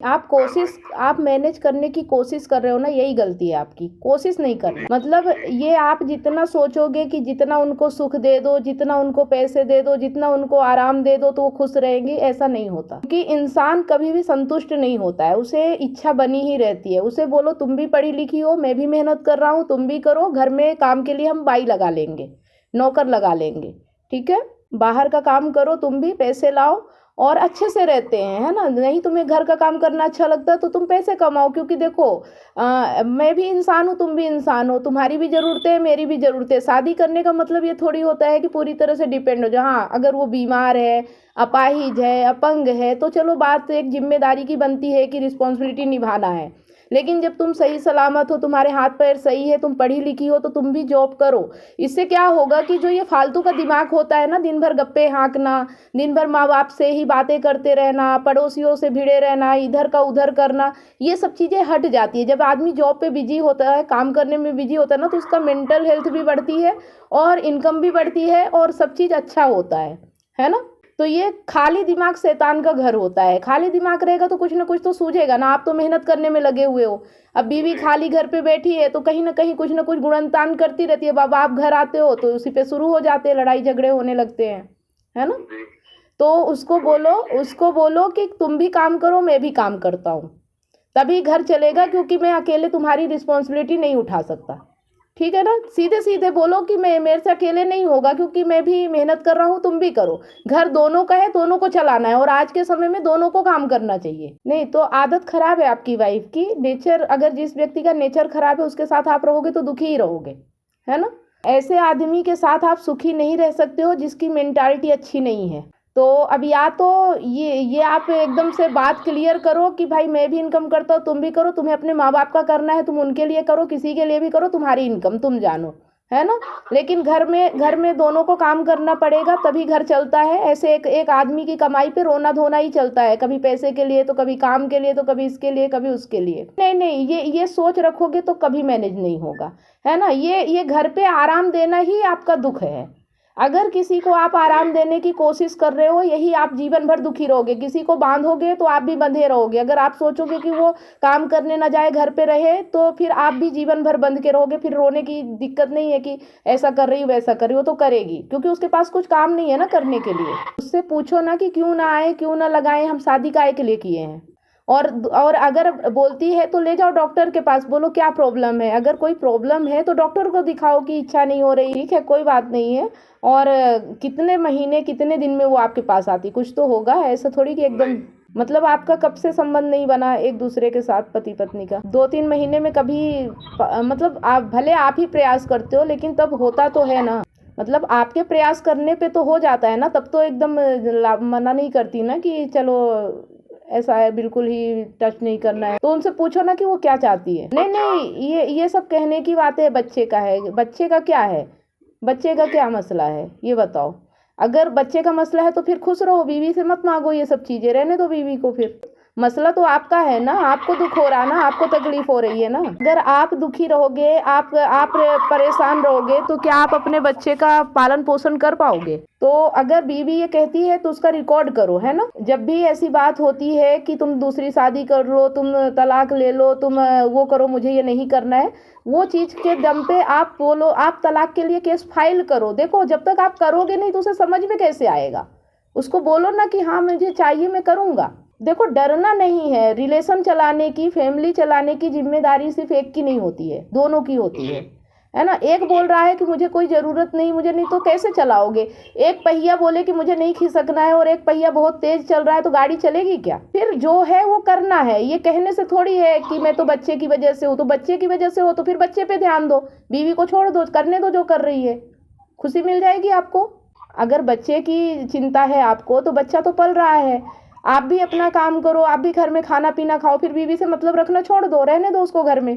आप मैनेज करने की कोशिश कर रहे हो ना, यही गलती है आपकी। कोशिश नहीं करना मतलब ये आप जितना सोचोगे कि जितना उनको सुख दे दो, जितना उनको पैसे दे दो, जितना उनको आराम दे दो तो वो खुश रहेंगे, ऐसा नहीं होता। क्योंकि इंसान कभी भी संतुष्ट नहीं होता है, उसे इच्छा बनी ही रहती है। उसे बोलो तुम भी पढ़ी लिखी हो, मैं भी मेहनत कर रहा हूँ, तुम भी करो, घर में काम के लिए हम बाई लगा लेंगे, नौकर लगा लेंगे, ठीक है। बाहर का काम करो, तुम भी पैसे लाओ और अच्छे से रहते हैं, है ना। नहीं तुम्हें घर का काम करना अच्छा लगता है तो तुम पैसे कमाओ। क्योंकि देखो मैं भी इंसान हूँ, तुम भी इंसान हो, तुम्हारी भी ज़रूरतें हैं, मेरी भी ज़रूरतें है। शादी करने का मतलब ये थोड़ी होता है कि पूरी तरह से डिपेंड हो जाओ। हाँ, अगर वो बीमार है, अपाहिज है, अपंग है, तो चलो बात एक जिम्मेदारी की बनती है कि रिस्पॉन्सिबिलिटी निभाना है। लेकिन जब तुम सही सलामत हो, तुम्हारे हाथ पैर सही है, तुम पढ़ी लिखी हो, तो तुम भी जॉब करो। इससे क्या होगा कि जो ये फालतू का दिमाग होता है ना, दिन भर गप्पे हाँकना, दिन भर माँ बाप से ही बातें करते रहना, पड़ोसियों से भिड़े रहना, इधर का उधर करना, ये सब चीज़ें हट जाती है। जब आदमी जॉब पे बिजी होता है, काम करने में बिजी होता है ना, तो उसका मेंटल हेल्थ भी बढ़ती है और इनकम भी बढ़ती है और सब चीज़ अच्छा होता है ना। तो ये खाली दिमाग शैतान का घर होता है। खाली दिमाग रहेगा तो कुछ ना कुछ तो सूझेगा ना। आप तो मेहनत करने में लगे हुए हो, अब बीवी खाली घर पे बैठी है तो कहीं ना कहीं कुछ ना कुछ गुणनतान करती रहती है। बाबा आप घर आते हो तो उसी पे शुरू हो जाते हैं, लड़ाई झगड़े होने लगते हैं, है ना। तो उसको बोलो कि तुम भी काम करो, मैं भी काम करता हूँ, तभी घर चलेगा। क्योंकि मैं अकेले तुम्हारी रिस्पॉन्सिबिलिटी नहीं उठा सकता, ठीक है ना। सीधे सीधे बोलो कि मैं मेरे से अकेले नहीं होगा, क्योंकि मैं भी मेहनत कर रहा हूँ, तुम भी करो। घर दोनों का है, दोनों को चलाना है और आज के समय में दोनों को काम करना चाहिए। नहीं तो आदत खराब है आपकी वाइफ की। नेचर, अगर जिस व्यक्ति का नेचर खराब है उसके साथ आप रहोगे तो दुखी ही रहोगे, है ना। ऐसे आदमी के साथ आप सुखी नहीं रह सकते हो जिसकी मेंटालिटी अच्छी नहीं है। तो अब या तो ये आप एकदम से बात क्लियर करो कि भाई मैं भी इनकम करता हूँ, तुम भी करो। तुम्हें अपने माँ बाप का करना है, तुम उनके लिए करो, किसी के लिए भी करो, तुम्हारी इनकम तुम जानो, है ना। लेकिन घर में दोनों को काम करना पड़ेगा, तभी घर चलता है। ऐसे एक एक आदमी की कमाई पे रोना धोना ही चलता है, कभी पैसे के लिए तो कभी काम के लिए तो कभी इसके लिए कभी उसके लिए। नहीं नहीं, ये सोच रखोगे तो कभी मैनेज नहीं होगा, है ना। ये घर पे आराम देना ही आपका दुख है। अगर किसी को आप आराम देने की कोशिश कर रहे हो, यही आप जीवन भर दुखी रहोगे। किसी को बांधोगे तो आप भी बंधे रहोगे। अगर आप सोचोगे कि वो काम करने ना जाए, घर पे रहे, तो फिर आप भी जीवन भर बंध के रहोगे। फिर रोने की दिक्कत नहीं है कि ऐसा कर रही हूँ वैसा कर रही हूँ, तो करेगी क्योंकि उसके पास कुछ काम नहीं है ना करने के लिए। उससे पूछो ना कि क्यों ना आए, क्यों ना लगाए, हम शादी काहे के लिए किए हैं। और अगर बोलती है तो ले जाओ डॉक्टर के पास, बोलो क्या प्रॉब्लम है। अगर कोई प्रॉब्लम है तो डॉक्टर को दिखाओ कि इच्छा नहीं हो रही, ठीक है, कोई बात नहीं है। और कितने महीने कितने दिन में वो आपके पास आती, कुछ तो होगा। ऐसा थोड़ी कि एकदम, मतलब आपका कब से संबंध नहीं बना एक दूसरे के साथ, पति पत्नी का 2-3 महीने में कभी मतलब आप भले आप ही प्रयास करते हो, लेकिन तब होता तो है ना। मतलब आपके प्रयास करने पे तो हो जाता है ना, तब तो एकदम मना नहीं करती ना कि चलो ऐसा है, बिल्कुल ही टच नहीं करना है। तो उनसे पूछो ना कि वो क्या चाहती है। नहीं नहीं, ये सब कहने की बात है। बच्चे का है, बच्चे का क्या है, बच्चे का क्या मसला है ये बताओ। अगर बच्चे का मसला है तो फिर खुश रहो, बीवी से मत मांगो ये सब चीज़ें, रहने दो बीवी को। फिर मसला तो आपका है ना, आपको दुख हो रहा है ना, आपको तकलीफ हो रही है ना। अगर आप दुखी रहोगे, आप परेशान रहोगे, तो क्या आप अपने बच्चे का पालन पोषण कर पाओगे। तो अगर बीवी ये कहती है तो उसका रिकॉर्ड करो, है ना। जब भी ऐसी बात होती है कि तुम दूसरी शादी कर लो, तुम तलाक ले लो, तुम वो करो, मुझे ये नहीं करना है, वो चीज़ के दम पे आप बोलो, आप तलाक के लिए केस फाइल करो। देखो जब तक आप करोगे नहीं तो उसे समझ में कैसे आएगा। उसको बोलो ना कि हाँ मुझे चाहिए, मैं करूँगा। देखो डरना नहीं है। रिलेशन चलाने की, फैमिली चलाने की जिम्मेदारी सिर्फ एक की नहीं होती है, दोनों की होती है ना। एक बोल रहा है कि मुझे कोई ज़रूरत नहीं, मुझे नहीं, तो कैसे चलाओगे। एक पहिया बोले कि मुझे नहीं खिसकना है और एक पहिया बहुत तेज चल रहा है, तो गाड़ी चलेगी क्या। फिर जो है वो करना है। ये कहने से थोड़ी है कि मैं तो बच्चे की वजह से हूँ, तो बच्चे की वजह से हो तो फिर बच्चे पे ध्यान दो, बीवी को छोड़ दो, करने दो जो कर रही है, खुशी मिल जाएगी आपको। अगर बच्चे की चिंता है आपको तो बच्चा तो पल रहा है, आप भी अपना काम करो, आप भी घर में खाना पीना खाओ, फिर बीवी से मतलब रखना छोड़ दो, रहने दो उसको घर में।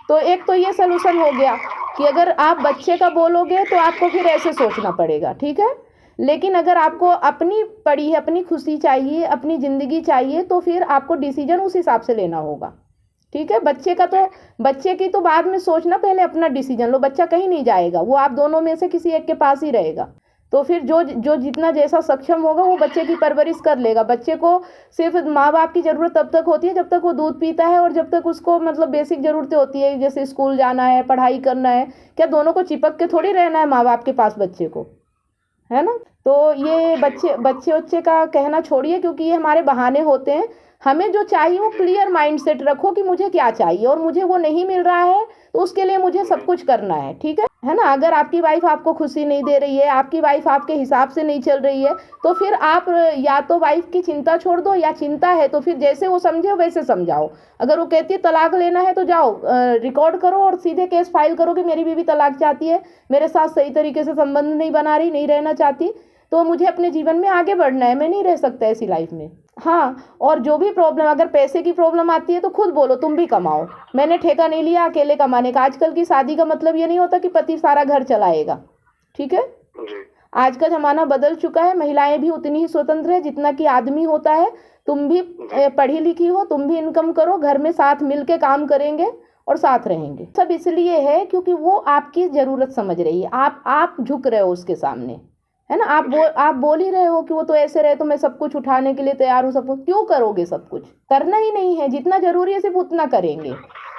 तो एक तो ये सलूशन हो गया कि अगर आप बच्चे का बोलोगे तो आपको फिर ऐसे सोचना पड़ेगा, ठीक है। लेकिन अगर आपको अपनी पड़ी है, अपनी खुशी चाहिए, अपनी ज़िंदगी चाहिए, तो फिर आपको डिसीजन उस हिसाब से लेना होगा, ठीक है। बच्चे की तो बाद में सोचना, पहले अपना डिसीजन लो। बच्चा कहीं नहीं जाएगा, वो आप दोनों में से किसी एक के पास ही रहेगा। तो फिर जो जो जितना जैसा सक्षम होगा वो बच्चे की परवरिश कर लेगा। बच्चे को सिर्फ माँ बाप की ज़रूरत तब तक होती है जब तक वो दूध पीता है, और जब तक उसको मतलब बेसिक ज़रूरतें होती है, जैसे स्कूल जाना है, पढ़ाई करना है। क्या दोनों को चिपक के थोड़ी रहना है माँ बाप के पास बच्चे को, है ना। तो ये बच्चे का कहना छोड़िए, क्योंकि ये हमारे बहाने होते हैं। हमें जो चाहिए वो क्लियर माइंड सेट रखो कि मुझे क्या चाहिए, और मुझे वो नहीं मिल रहा है तो उसके लिए मुझे सब कुछ करना है, ठीक है ना। अगर आपकी वाइफ आपको खुशी नहीं दे रही है, आपकी वाइफ आपके हिसाब से नहीं चल रही है, तो फिर आप या तो वाइफ की चिंता छोड़ दो, या चिंता है तो फिर जैसे वो समझे वैसे समझाओ। अगर वो कहती है तलाक लेना है तो जाओ रिकॉर्ड करो और सीधे केस फाइल करो कि मेरी बीवी तलाक चाहती है, मेरे साथ सही तरीके से संबंध नहीं बना रही, नहीं रहना चाहती, तो मुझे अपने जीवन में आगे बढ़ना है, मैं नहीं रह सकता ऐसी लाइफ में। हाँ, और जो भी प्रॉब्लम, अगर पैसे की प्रॉब्लम आती है तो खुद बोलो तुम भी कमाओ, मैंने ठेका नहीं लिया अकेले कमाने का। आजकल की शादी का मतलब ये नहीं होता कि पति सारा घर चलाएगा, ठीक है। आज का ज़माना बदल चुका है, महिलाएं भी उतनी ही स्वतंत्र है जितना कि आदमी होता है। तुम भी पढ़ी लिखी हो, तुम भी इनकम करो, घर में साथ मिल के काम करेंगे और साथ रहेंगे। सब इसलिए है क्योंकि वो आपकी ज़रूरत समझ रही है, आप झुक रहे हो उसके सामने, है ना। आप बोल ही रहे हो कि वो तो ऐसे रहे तो मैं सब कुछ उठाने के लिए तैयार हूँ। सब कुछ क्यों करोगे, सब कुछ करना ही नहीं है, जितना जरूरी है सिर्फ उतना करेंगे।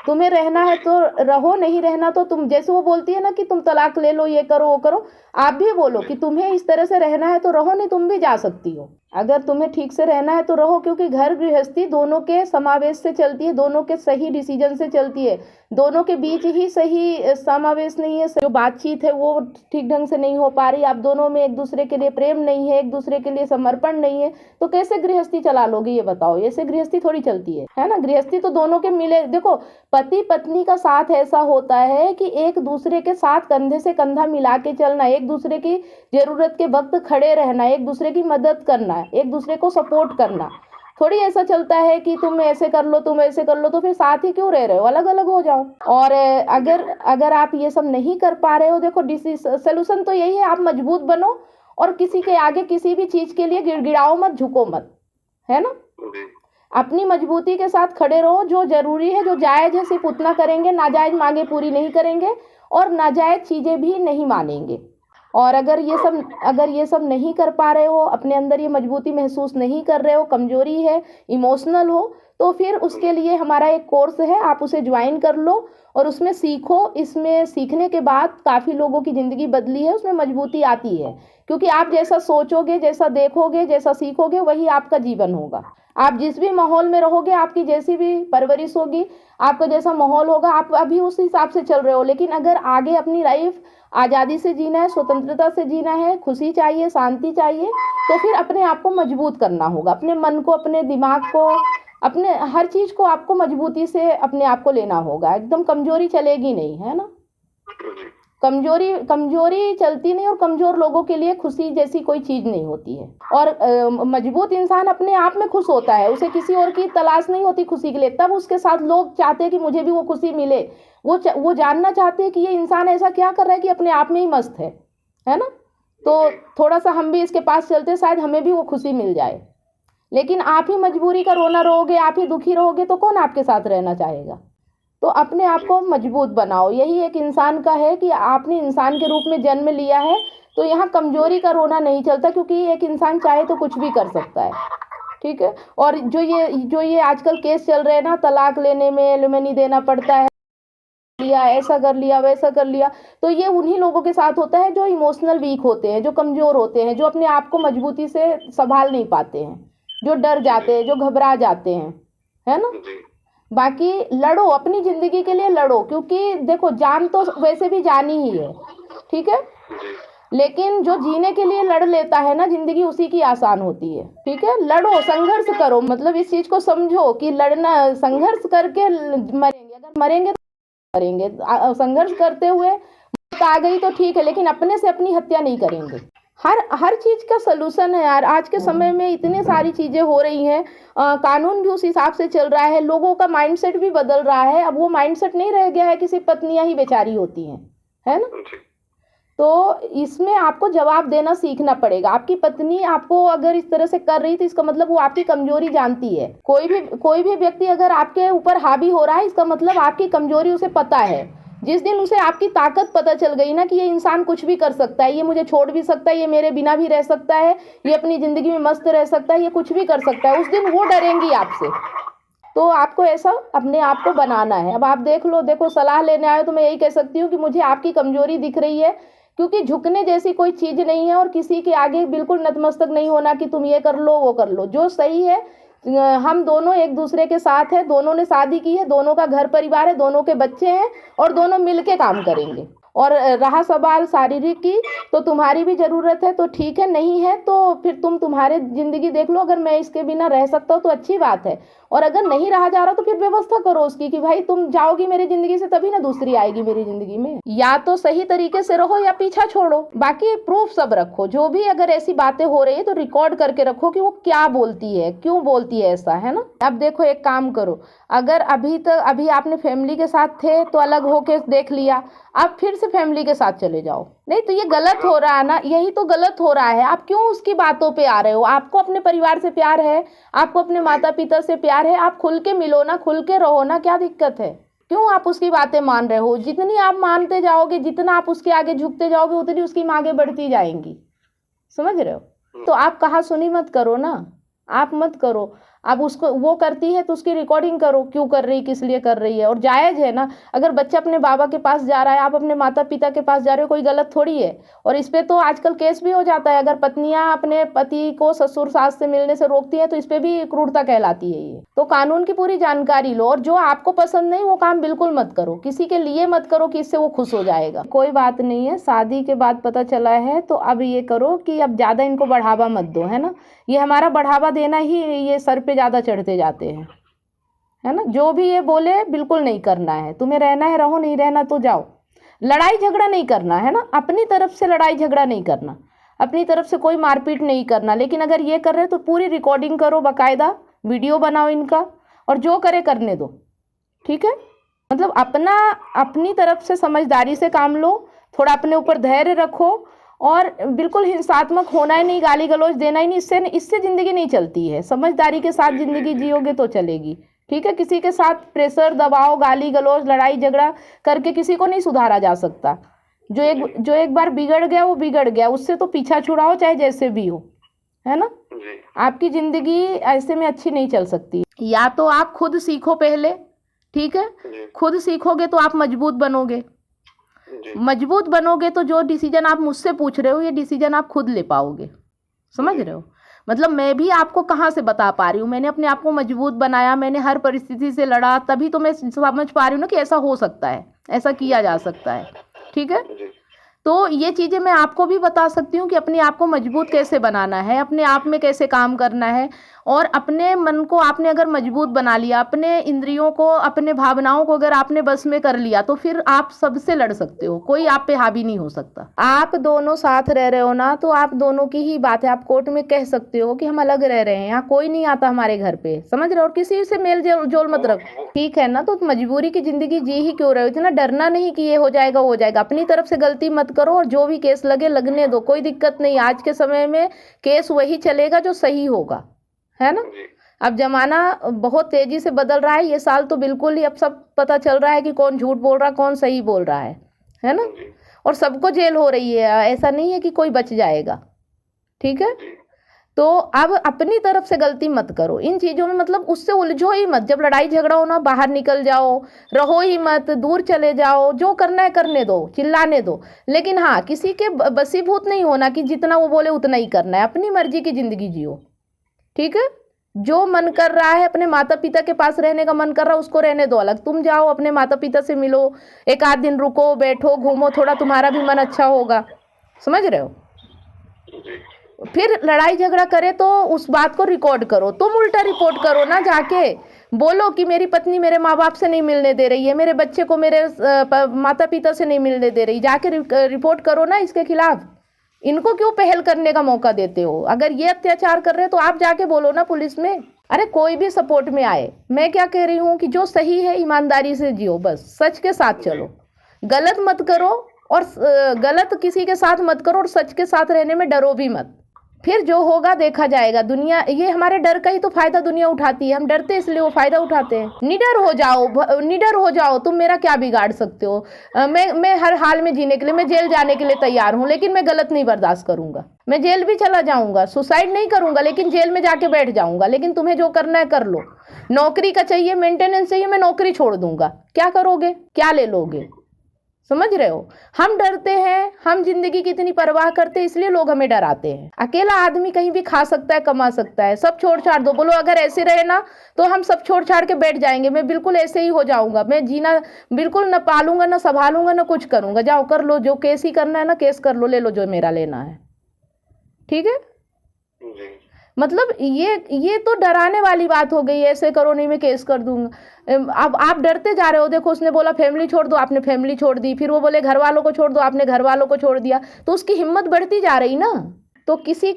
तुम्हें रहना है तो रहो, नहीं रहना तो तुम, जैसे वो बोलती है ना कि तुम तलाक ले लो, ये करो वो करो, आप भी बोलो कि तुम्हें इस तरह से रहना है तो रहो, नहीं तुम भी जा सकती हो। अगर तुम्हें ठीक से रहना है तो रहो, क्योंकि घर गृहस्थी दोनों के समावेश से चलती है, दोनों के सही डिसीजन से चलती है, दोनों के बीच ही सही समावेश नहीं है, जो बातचीत है वो ठीक ढंग से नहीं हो पा रही, आप दोनों में एक दूसरे के लिए प्रेम नहीं है, एक दूसरे के लिए समर्पण नहीं है, तो कैसे गृहस्थी चला लोगे ये बताओ। ऐसे गृहस्थी थोड़ी चलती है ना। गृहस्थी तो दोनों के मिले, देखो पति पत्नी का साथ ऐसा होता है कि एक दूसरे के साथ कंधे से कंधा मिला के चलना, एक दूसरे की जरूरत के वक्त खड़े रहना, एक दूसरे की मदद करना, एक दूसरे को सपोर्ट करना। थोड़ी ऐसा चलता है कि तुम ऐसे कर लो, तुम ऐसे कर लो, तो फिर साथ ही क्यों रह रहे हो, अलग अलग हो जाओ। और अगर आप ये सब नहीं कर पा रहे हो, देखो सोल्यूशन तो यही है, आप मजबूत बनो और किसी के आगे किसी भी चीज के लिए गिड़गिड़ाओ मत, झुको मत, है ना। अपनी मजबूती के साथ खड़े रहो, जो जरूरी है, जो जायज है सिर्फ उतना करेंगे, नाजायज मांगे पूरी नहीं करेंगे और नाजायज चीजें भी नहीं मानेंगे। और अगर ये सब नहीं कर पा रहे हो, अपने अंदर ये मजबूती महसूस नहीं कर रहे हो, कमजोरी है, इमोशनल हो, तो फिर उसके लिए हमारा एक कोर्स है, आप उसे ज्वाइन कर लो और उसमें सीखो। इसमें सीखने के बाद काफ़ी लोगों की ज़िंदगी बदली है, उसमें मजबूती आती है, क्योंकि आप जैसा सोचोगे, जैसा देखोगे, जैसा सीखोगे, वही आपका जीवन होगा। आप जिस भी माहौल में रहोगे, आपकी जैसी भी परवरिश होगी, आपका जैसा माहौल होगा, आप अभी उस हिसाब से चल रहे हो। लेकिन अगर आगे अपनी लाइफ आज़ादी से जीना है, स्वतंत्रता से जीना है, खुशी चाहिए, शांति चाहिए, तो फिर अपने आप को मजबूत करना होगा, अपने मन को, अपने दिमाग को, अपने हर चीज़ को आपको मजबूती से अपने आप को लेना होगा। एकदम कमजोरी चलेगी नहीं, है ना। कमजोरी चलती नहीं, और कमजोर लोगों के लिए खुशी जैसी कोई चीज़ नहीं होती है। और मजबूत इंसान अपने आप में खुश होता है, उसे किसी और की तलाश नहीं होती खुशी के लिए। तब उसके साथ लोग चाहते हैं कि मुझे भी वो खुशी मिले, वो जानना चाहते हैं कि ये इंसान ऐसा क्या कर रहा है कि अपने आप में ही मस्त है ना। तो थोड़ा सा हम भी इसके पास चलते, शायद हमें भी वो खुशी मिल जाए। लेकिन आप ही मजबूरी का रोना रहोगे, आप ही दुखी रहोगे, तो कौन आपके साथ रहना चाहेगा। तो अपने आप को मजबूत बनाओ, यही एक इंसान का है कि आपने इंसान के रूप में जन्म लिया है, तो यहाँ कमजोरी का रोना नहीं चलता, क्योंकि एक इंसान चाहे तो कुछ भी कर सकता है, ठीक है। और जो ये आजकल केस चल रहे हैं ना, तलाक लेने में एलिमनी देना पड़ता है, ऐसा कर लिया, वैसा कर लिया, तो ये उन्हीं लोगों के साथ होता है जो इमोशनल वीक होते हैं, जो कमज़ोर होते हैं, जो अपने आप को मजबूती से संभाल नहीं पाते हैं, जो डर जाते हैं, जो घबरा जाते हैं, है ना। बाकी लड़ो, अपनी ज़िंदगी के लिए लड़ो, क्योंकि देखो जान तो वैसे भी जानी ही है, ठीक है। लेकिन जो जीने के लिए लड़ लेता है ना, ज़िंदगी उसी की आसान होती है, ठीक है। लड़ो, संघर्ष करो, मतलब इस चीज़ को समझो कि लड़ना, संघर्ष करके मरेंगे, अगर मरेंगे करेंगे, संघर्ष करते हुए मौत आ गई तो ठीक है, लेकिन अपने से अपनी हत्या नहीं करेंगे। हर चीज का सलूशन है यार। आज के समय में इतनी सारी चीजें हो रही हैं, कानून भी उस हिसाब से चल रहा है, लोगों का माइंडसेट भी बदल रहा है। अब वो माइंडसेट नहीं रह गया है कि सिर्फ पत्नियां ही बेचारी होती हैं, है ना। तो इसमें आपको जवाब देना सीखना पड़ेगा। आपकी पत्नी आपको अगर इस तरह से कर रही थी, इसका मतलब वो आपकी कमजोरी जानती है। कोई भी व्यक्ति अगर आपके ऊपर हावी हो रहा है, इसका मतलब आपकी कमजोरी उसे पता है, जिस दिन उसे आपकी ताकत पता चल गई ना कि ये इंसान कुछ भी कर सकता है, ये मुझे छोड़ भी सकता है, ये मेरे बिना भी रह सकता है, ये अपनी ज़िंदगी में मस्त रह सकता है, ये कुछ भी कर सकता है, उस दिन वो डरेंगी आपसे। तो आपको ऐसा अपने आप को बनाना है। अब आप देख लो, देखो सलाह लेने आए तो मैं यही कह सकती हूँ कि मुझे आपकी कमज़ोरी दिख रही है, क्योंकि झुकने जैसी कोई चीज़ नहीं है और किसी के आगे बिल्कुल नतमस्तक नहीं होना कि तुम ये कर लो वो कर लो। जो सही है, हम दोनों एक दूसरे के साथ हैं, दोनों ने शादी की है, दोनों का घर परिवार है, दोनों के बच्चे हैं और दोनों मिल के काम करेंगे। और रहा सवाल शारीरिक की, तो तुम्हारी भी ज़रूरत है तो ठीक है, नहीं है तो फिर तुम्हारे ज़िंदगी देख लो। अगर मैं इसके बिना रह सकता हूँ तो अच्छी बात है, और अगर नहीं रहा जा रहा तो फिर व्यवस्था करो उसकी कि भाई तुम जाओगी मेरी ज़िंदगी से तभी ना दूसरी आएगी मेरी ज़िंदगी में। या तो सही तरीके से रहो या पीछा छोड़ो, बाकी प्रूफ सब रखो। जो भी अगर ऐसी बातें हो रही है तो रिकॉर्ड करके रखो कि वो क्या बोलती है, क्यों बोलती है ऐसा, है ना। अब देखो एक काम करो, अगर अभी आपने फैमिली के साथ थे तो अलग होके देख लिया, आप फिर से फैमिली के साथ चले जाओ, नहीं तो ये गलत हो रहा है ना, यही तो गलत हो रहा है। आप क्यों उसकी बातों पे आ रहे हो? आपको अपने परिवार से प्यार है, आपको अपने माता पिता से प्यार है, आप खुल के मिलो ना, खुल के रहो ना, क्या दिक्कत है? क्यों आप उसकी बातें मान रहे हो? जितनी आप मानते जाओगे, जितना आप उसके आगे झुकते जाओगे, उतनी उसकी आगे बढ़ती जाएंगी, समझ रहे हो। तो आप कहा सुनी मत करो ना, आप मत करो। आप उसको, वो करती है तो उसकी रिकॉर्डिंग करो, क्यों कर रही, किस लिए कर रही है। और जायज़ है ना, अगर बच्चा अपने बाबा के पास जा रहा है, आप अपने माता पिता के पास जा रहे हो, कोई गलत थोड़ी है। और इस पे तो आजकल केस भी हो जाता है, अगर पत्नियां अपने पति को ससुर सास से मिलने से रोकती है तो इस पे भी क्रूरता कहलाती है ये। तो कानून की पूरी जानकारी लो, और जो आपको पसंद नहीं वो काम बिल्कुल मत करो, किसी के लिए मत करो कि इससे वो खुश हो जाएगा। कोई बात नहीं है, शादी के बाद पता चला है तो अब ये करो कि अब ज़्यादा इनको बढ़ावा मत दो, है ना। ये हमारा बढ़ावा देना ही ये सर पे ज़्यादा चढ़ते जाते हैं, है ना। जो भी ये बोले बिल्कुल नहीं करना है, तुम्हें रहना है रहो, नहीं रहना तो जाओ। लड़ाई झगड़ा नहीं करना है ना, अपनी तरफ से लड़ाई झगड़ा नहीं करना, अपनी तरफ से कोई मारपीट नहीं करना। लेकिन अगर ये कर रहे तो पूरी रिकॉर्डिंग करो, बाकायदा वीडियो बनाओ इनका, और जो करे करने दो, ठीक है। मतलब अपनी तरफ से समझदारी से काम लो, थोड़ा अपने ऊपर धैर्य रखो, और बिल्कुल हिंसात्मक होना ही नहीं, गाली गलौज देना ही नहीं, इससे ज़िंदगी नहीं चलती है। समझदारी के साथ ज़िंदगी जियोगे तो चलेगी, ठीक है। किसी के साथ प्रेशर, दबाव, गाली गलौज, लड़ाई झगड़ा करके किसी को नहीं सुधारा जा सकता। जो एक बार बिगड़ गया वो बिगड़ गया, उससे तो पीछा छुड़ाओ चाहे जैसे भी हो, है ना। आपकी ज़िंदगी ऐसे में अच्छी नहीं चल सकती। या तो आप खुद सीखो पहले, ठीक है, खुद सीखोगे तो आप मजबूत बनोगे, मजबूत बनोगे तो जो डिसीजन आप मुझसे पूछ रहे हो ये डिसीजन आप खुद ले पाओगे, समझ रहे हो। मतलब मैं भी आपको कहाँ से बता पा रही हूँ, मैंने अपने आप को मजबूत बनाया, मैंने हर परिस्थिति से लड़ा, तभी तो मैं समझ पा रही हूँ ना कि ऐसा हो सकता है, ऐसा किया जा सकता है, ठीक है। तो ये चीज़ें मैं आपको भी बता सकती हूँ कि अपने आप को मजबूत कैसे बनाना है, अपने आप में कैसे काम करना है। और अपने मन को आपने अगर मजबूत बना लिया, अपने इंद्रियों को, अपने भावनाओं को अगर आपने बस में कर लिया, तो फिर आप सबसे लड़ सकते हो, कोई आप पे हावी नहीं हो सकता। आप दोनों साथ रह रहे हो ना, तो आप दोनों की ही बात है, आप कोर्ट में कह सकते हो कि हम अलग रह रहे हैं, यहाँ कोई नहीं आता हमारे घर पे, समझ रहे हो। और किसी से मेल जोल मत रखो, ठीक है ना। तो मजबूरी की ज़िंदगी जी ही क्यों रहे हो, इतना डरना नहीं कि ये हो जाएगा वो हो जाएगा। अपनी तरफ से गलती मत करो, और जो भी केस लगे लगने दो, कोई दिक्कत नहीं। आज के समय में केस वही चलेगा जो सही होगा, है ना। अब ज़माना बहुत तेज़ी से बदल रहा है, ये साल तो बिल्कुल ही अब सब पता चल रहा है कि कौन झूठ बोल रहा है, कौन सही बोल रहा है ना। और सबको जेल हो रही है, ऐसा नहीं है कि कोई बच जाएगा, ठीक है। तो अब अपनी तरफ से गलती मत करो इन चीज़ों में, मतलब उससे उलझो ही मत। जब लड़ाई झगड़ा हो ना, बाहर निकल जाओ, रहो ही मत, दूर चले जाओ, जो करना है करने दो, चिल्लाने दो। लेकिन हाँ, किसी के बसीभूत नहीं होना कि जितना वो बोले उतना ही करना है, अपनी मर्जी की ज़िंदगी जियो, ठीक है। जो मन कर रहा है, अपने माता पिता के पास रहने का मन कर रहा है, उसको रहने दो अलग। तुम जाओ अपने माता पिता से मिलो, एक आध दिन रुको, बैठो, घूमो, थोड़ा तुम्हारा भी मन अच्छा होगा, समझ रहे हो। फिर लड़ाई झगड़ा करे तो उस बात को रिकॉर्ड करो, तुम उल्टा रिपोर्ट करो ना, जाके बोलो कि मेरी पत्नी मेरे माँ बाप से नहीं मिलने दे रही है, मेरे बच्चे को मेरे माता पिता से नहीं मिलने दे रही, जाके रिपोर्ट करो ना इसके खिलाफ। इनको क्यों पहल करने का मौका देते हो? अगर ये अत्याचार कर रहे हैं तो आप जाके बोलो ना पुलिस में। अरे कोई भी सपोर्ट में आए, मैं क्या कह रही हूँ कि जो सही है ईमानदारी से जियो, बस सच के साथ चलो, गलत मत करो, और गलत किसी के साथ मत करो, और सच के साथ रहने में डरो भी मत, फिर जो होगा देखा जाएगा। दुनिया, ये हमारे डर का ही तो फायदा दुनिया उठाती है। हम डरते इसलिए वो फायदा उठाते हैं। निडर हो जाओ, निडर हो जाओ, तुम मेरा क्या बिगाड़ सकते हो। मैं हर हाल में जीने के लिए, मैं जेल जाने के लिए तैयार हूँ, लेकिन मैं गलत नहीं बर्दाश्त करूंगा। मैं जेल भी चला जाऊंगा, सुसाइड नहीं करूंगा, लेकिन जेल में जाके बैठ जाऊंगा। लेकिन तुम्हें जो करना है कर लो। नौकरी का चाहिए, मेंटेनेंस चाहिए, मैं नौकरी छोड़ दूंगा। क्या करोगे, क्या ले लोगे, समझ रहे हो। हम डरते हैं, हम जिंदगी की इतनी परवाह करते हैं, इसलिए लोग हमें डराते हैं। अकेला आदमी कहीं भी खा सकता है, कमा सकता है, सब छोड़ छाड़ दो। बोलो अगर ऐसे रहे ना तो हम सब छोड़ छाड़ के बैठ जाएंगे। मैं बिल्कुल ऐसे ही हो जाऊंगा। मैं जीना बिल्कुल न पालूंगा, न संभालूंगा, न कुछ करूंगा। जाओ कर लो, जो केस ही करना है ना केस कर लो, ले लो जो मेरा लेना है, ठीक है। मतलब ये तो डराने वाली बात हो गई। ऐसे करो, नहीं मैं केस कर दूंगा। अब आप डरते जा रहे हो। देखो उसने बोला फैमिली छोड़ दो, आपने फैमिली छोड़ दी। फिर वो बोले घर वालों को छोड़ दो, आपने घर वालों को छोड़ दिया। तो उसकी हिम्मत बढ़ती जा रही ना। तो किसी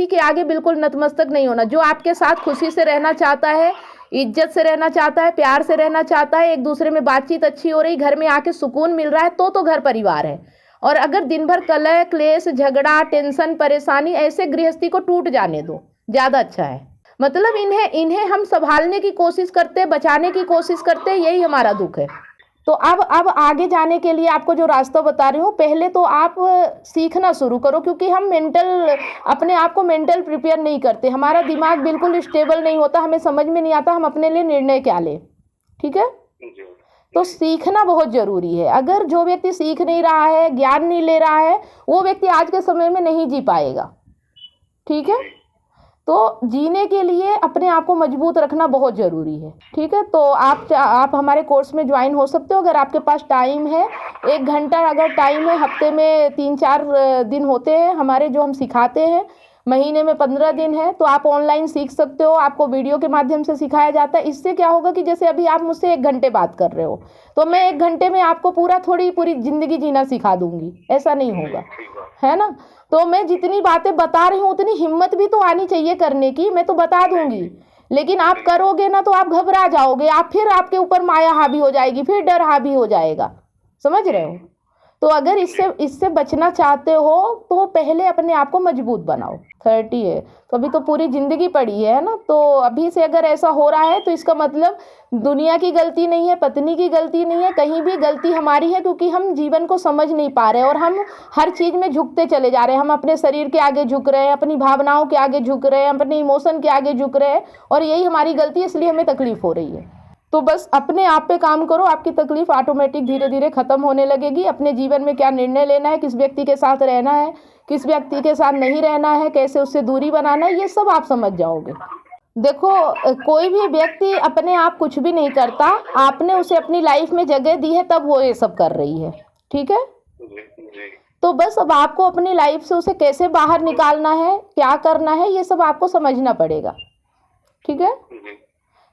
के आगे बिल्कुल नतमस्तक नहीं होना। जो आपके साथ खुशी से रहना चाहता है, इज्जत से रहना चाहता है, प्यार से रहना चाहता है, एक दूसरे में बातचीत अच्छी हो रही, घर में आके सुकून मिल रहा है, तो घर परिवार है। और अगर दिन भर कलह क्लेश झगड़ा टेंशन परेशानी, ऐसे गृहस्थी को टूट जाने दो, ज़्यादा अच्छा है। मतलब इन्हें हम संभालने की कोशिश करते, बचाने की कोशिश करते, यही हमारा दुख है। तो अब आगे जाने के लिए आपको जो रास्ता बता रही हूँ, पहले तो आप सीखना शुरू करो। क्योंकि हम अपने आप को मेंटल प्रिपेयर नहीं करते। हमारा दिमाग बिल्कुल स्टेबल नहीं होता, हमें समझ में नहीं आता हम अपने लिए निर्णय क्या लें, ठीक है। तो सीखना बहुत ज़रूरी है। अगर जो व्यक्ति सीख नहीं रहा है, ज्ञान नहीं ले रहा है, वो व्यक्ति आज के समय में नहीं जी पाएगा, ठीक है। तो जीने के लिए अपने आप को मजबूत रखना बहुत ज़रूरी है, ठीक है। तो आप हमारे कोर्स में ज्वाइन हो सकते हो अगर आपके पास टाइम है। 1 घंटा अगर टाइम है, हफ्ते में 3-4 दिन होते हैं हमारे जो हम सिखाते हैं, महीने में 15 दिन है। तो आप ऑनलाइन सीख सकते हो, आपको वीडियो के माध्यम से सिखाया जाता है। इससे क्या होगा कि जैसे अभी आप मुझसे 1 घंटे बात कर रहे हो, तो मैं 1 घंटे में आपको पूरी ज़िंदगी जीना सिखा दूंगी, ऐसा नहीं होगा, है ना। तो मैं जितनी बातें बता रही हूँ उतनी हिम्मत भी तो आनी चाहिए करने की। मैं तो बता दूंगी, लेकिन आप करोगे ना तो आप घबरा जाओगे, फिर आपके ऊपर माया हावी हो जाएगी, फिर डर हावी हो जाएगा, समझ रहे हो। तो अगर इससे बचना चाहते हो तो पहले अपने आप को मजबूत बनाओ। 30 है तो अभी तो पूरी ज़िंदगी पड़ी है ना। तो अभी से अगर ऐसा हो रहा है तो इसका मतलब दुनिया की गलती नहीं है, पत्नी की गलती नहीं है, कहीं भी गलती हमारी है। क्योंकि हम जीवन को समझ नहीं पा रहे और हम हर चीज़ में झुकते चले जा रहे हैं। हम अपने शरीर के आगे झुक रहे हैं, अपनी भावनाओं के आगे झुक रहे हैं, अपने इमोशन के आगे झुक रहे हैं, और यही हमारी गलती है, इसलिए हमें तकलीफ हो रही है। तो बस अपने आप पे काम करो, आपकी तकलीफ ऑटोमेटिक धीरे धीरे ख़त्म होने लगेगी। अपने जीवन में क्या निर्णय लेना है, किस व्यक्ति के साथ रहना है, किस व्यक्ति के साथ नहीं रहना है, कैसे उससे दूरी बनाना है, ये सब आप समझ जाओगे। देखो कोई भी व्यक्ति अपने आप कुछ भी नहीं करता, आपने उसे अपनी लाइफ में जगह दी है तब वो ये सब कर रही है, ठीक है। तो बस अब आपको अपनी लाइफ से उसे कैसे बाहर निकालना है, क्या करना है, ये सब आपको समझना पड़ेगा, ठीक है।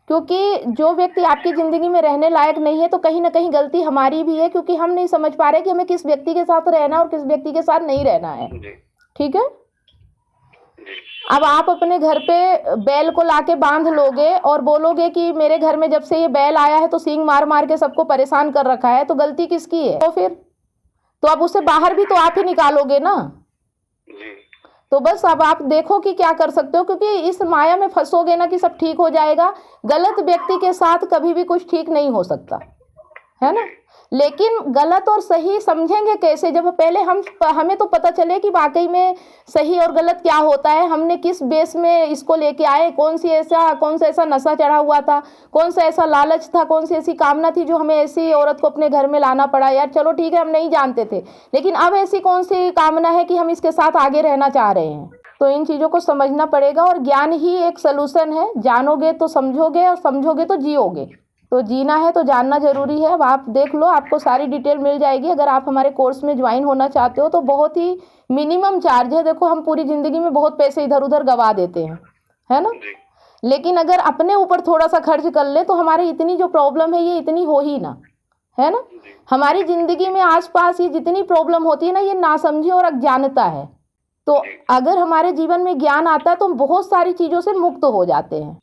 क्योंकि जो व्यक्ति आपकी ज़िंदगी में रहने लायक नहीं है तो कहीं ना कहीं गलती हमारी भी है, क्योंकि हम नहीं समझ पा रहे कि हमें किस व्यक्ति के साथ रहना है और किस व्यक्ति के साथ नहीं रहना है, ठीक है। अब आप अपने घर पे बैल को लाके बांध लोगे और बोलोगे कि मेरे घर में जब से ये बैल आया है तो सींग मार मार के सबको परेशान कर रखा है, तो गलती किसकी है। तो फिर तो अब उसे बाहर भी तो आप ही निकालोगे ना। तो बस अब आप देखो कि क्या कर सकते हो, क्योंकि इस माया में फंसोगे ना कि सब ठीक हो जाएगा। गलत व्यक्ति के साथ कभी भी कुछ ठीक नहीं हो सकता, है ना। लेकिन गलत और सही समझेंगे कैसे, जब पहले हमें तो पता चले कि वाकई में सही और गलत क्या होता है, हमने किस बेस में इसको लेके आए, कौन सा ऐसा नशा चढ़ा हुआ था, कौन सा ऐसा लालच था, कौन सी ऐसी कामना थी जो हमें ऐसी औरत को अपने घर में लाना पड़ा। यार चलो ठीक है, हम नहीं जानते थे, लेकिन अब ऐसी कौन सी कामना है कि हम इसके साथ आगे रहना चाह रहे हैं। तो इन चीज़ों को समझना पड़ेगा, और ज्ञान ही एक सलूशन है। जानोगे तो समझोगे, और समझोगे तो जियोगे। तो जीना है तो जानना ज़रूरी है। अब आप देख लो, आपको सारी डिटेल मिल जाएगी। अगर आप हमारे कोर्स में ज्वाइन होना चाहते हो तो बहुत ही मिनिमम चार्ज है। देखो हम पूरी ज़िंदगी में बहुत पैसे इधर उधर गवा देते हैं, है ना। लेकिन अगर अपने ऊपर थोड़ा सा खर्च कर ले तो हमारी इतनी जो प्रॉब्लम है ये इतनी हो ही ना, है ना। हमारी ज़िंदगी में आसपास ये जितनी प्रॉब्लम होती है ना, ये नासमझी और अज्ञानता है। तो अगर हमारे जीवन में ज्ञान आता है तो हम बहुत सारी चीज़ों से मुक्त हो जाते हैं,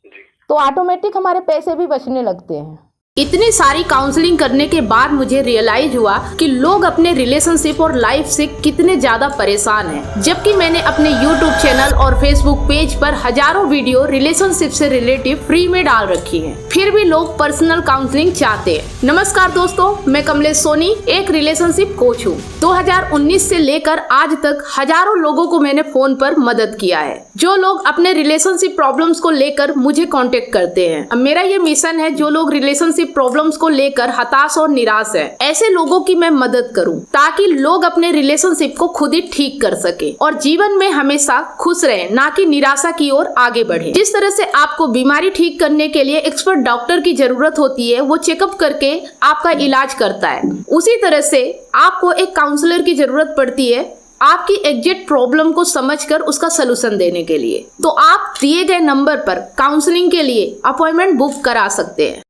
तो ऑटोमेटिक हमारे पैसे भी बचने लगते हैं। इतनी सारी काउंसलिंग करने के बाद मुझे रियलाइज हुआ कि लोग अपने रिलेशनशिप और लाइफ से कितने ज्यादा परेशान हैं। जबकि मैंने अपने YouTube चैनल और Facebook पेज पर हजारों वीडियो रिलेशनशिप से रिलेटिव फ्री में डाल रखी हैं, फिर भी लोग पर्सनल काउंसलिंग चाहते हैं। नमस्कार दोस्तों, मैं कमलेश सोनी एक रिलेशनशिप कोच हूँ। 2019 से लेकर आज तक हजारों लोगों को मैंने फोन पर मदद किया है, जो लोग अपने रिलेशनशिप प्रॉब्लम्स को लेकर मुझे कांटेक्ट करते हैं। अब मेरा ये मिशन है, जो लोग रिलेशनशिप प्रॉब्लम्स को लेकर हताश और निराश है, ऐसे लोगों की मैं मदद करूं, ताकि लोग अपने रिलेशनशिप को खुद ही ठीक कर सके और जीवन में हमेशा खुश रहे, ना कि निराशा की ओर आगे बढ़े। जिस तरह से आपको बीमारी ठीक करने के लिए एक्सपर्ट डॉक्टर की जरूरत होती है, वो चेकअप करके आपका इलाज करता है, उसी तरह से आपको एक काउंसलर की जरूरत पड़ती है आपकी एग्जैक्ट प्रॉब्लम को समझकर उसका सलूशन देने के लिए। तो आप दिए गए नंबर पर काउंसलिंग के लिए अपॉइंटमेंट बुक करा सकते हैं।